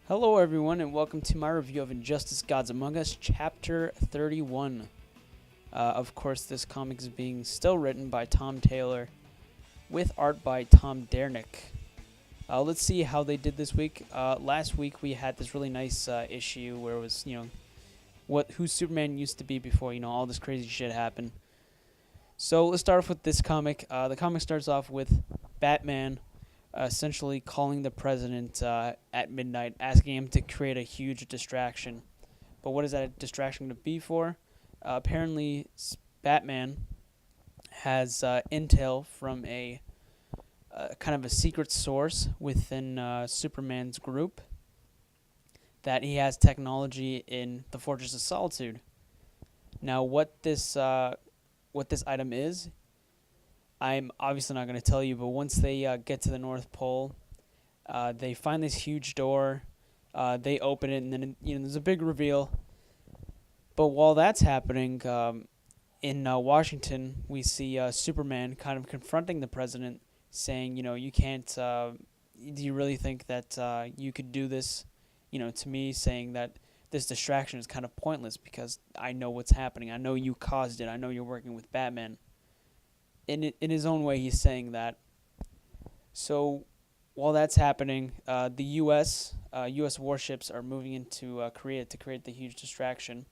Hello everyone and welcome to my review of Injustice Gods Among Us, Chapter 31. Of course, this comic is being still written by Tom Taylor, with art by Tom Dernick. Let's see how they did this week. Last week we had this really nice issue where it was, who Superman used to be before, all this crazy shit happened. So let's start off with this comic. The comic starts off with Batman essentially calling the president at midnight, asking him to create a huge distraction. But what is that a distraction going to be for? Apparently, Batman has intel from a kind of a secret source within Superman's group that he has technology in the Fortress of Solitude. Now, what this item is, I'm obviously not going to tell you, but once they get to the North Pole, they find this huge door. They open it, and then there's a big reveal. But while that's happening, in Washington, we see Superman kind of confronting the president, saying, you can't. Do you really think that you could do this? To me, saying that this distraction is kind of pointless because I know what's happening. I know you caused it. I know you're working with Batman. In his own way, he's saying that. So while that's happening, the U.S. warships are moving into Korea to create the huge distraction.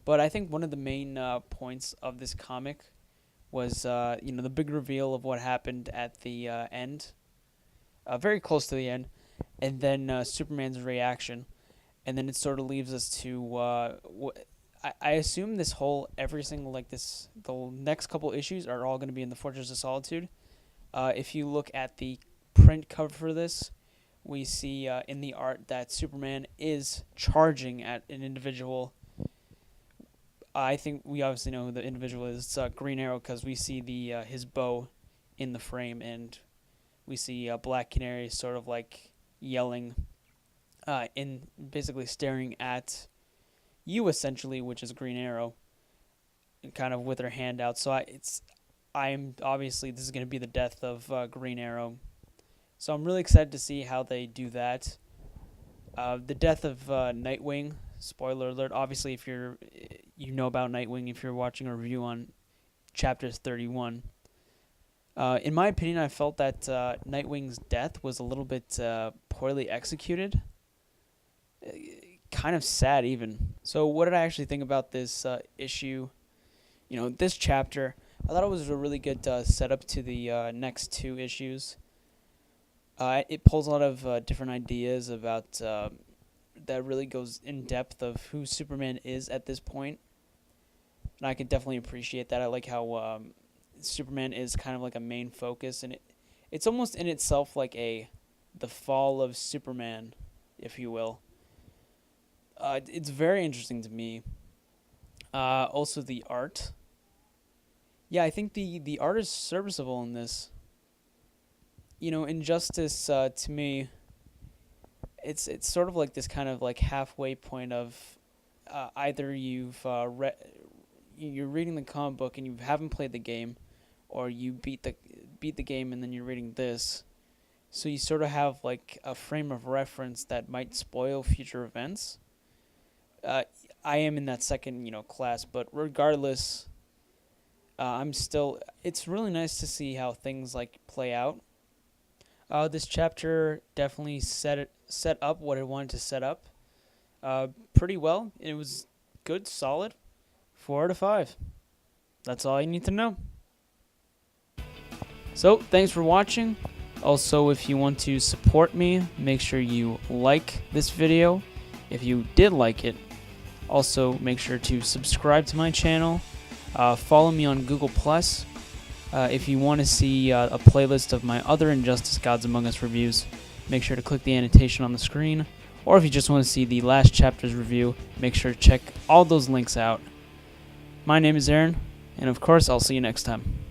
But I think one of the main points of this comic was, the big reveal of what happened at the end, very close to the end, and then Superman's reaction, and then it sort of leaves us to I assume the next couple issues are all going to be in the Fortress of Solitude. If you look at the print cover for this, we see in the art that Superman is charging at an individual. I think we obviously know who the individual is. It's Green Arrow, because we see his bow in the frame, and we see Black Canary sort of like yelling, in basically staring at you essentially, which is Green Arrow, kind of with her hand out. So I'm obviously this is going to be the death of Green Arrow. So I'm really excited to see how they do that. The death of Nightwing. Spoiler alert. Obviously, if you know about Nightwing, if you're watching a review on chapters 31. In my opinion, I felt that Nightwing's death was a little bit poorly executed. Kind of sad even. So what did I actually think about this issue? This chapter, I thought it was a really good setup to the next two issues. It pulls a lot of different ideas about that really goes in depth of who Superman is at this point. And I can definitely appreciate that. I like how Superman is kind of like a main focus, and it's almost in itself like the fall of Superman, if you will. It's very interesting to me. Also, the art. Yeah, I think the art is serviceable in this. Injustice, to me, it's sort of like this kind of like halfway point of either you're reading the comic book and you haven't played the game, or you beat the game and then you're reading this. So you sort of have like a frame of reference that might spoil future events. I am in that second, class, but regardless, it's really nice to see how things like play out. This chapter definitely set up what it wanted to set up, pretty well. It was good, solid, 4 out of 5. That's all you need to know. So, thanks for watching. Also, if you want to support me, make sure you like this video if you did like it. Also, make sure to subscribe to my channel. Follow me on Google+. If you want to see a playlist of my other Injustice Gods Among Us reviews, make sure to click the annotation on the screen. Or if you just want to see the last chapter's review, make sure to check all those links out. My name is Aaron, and of course, I'll see you next time.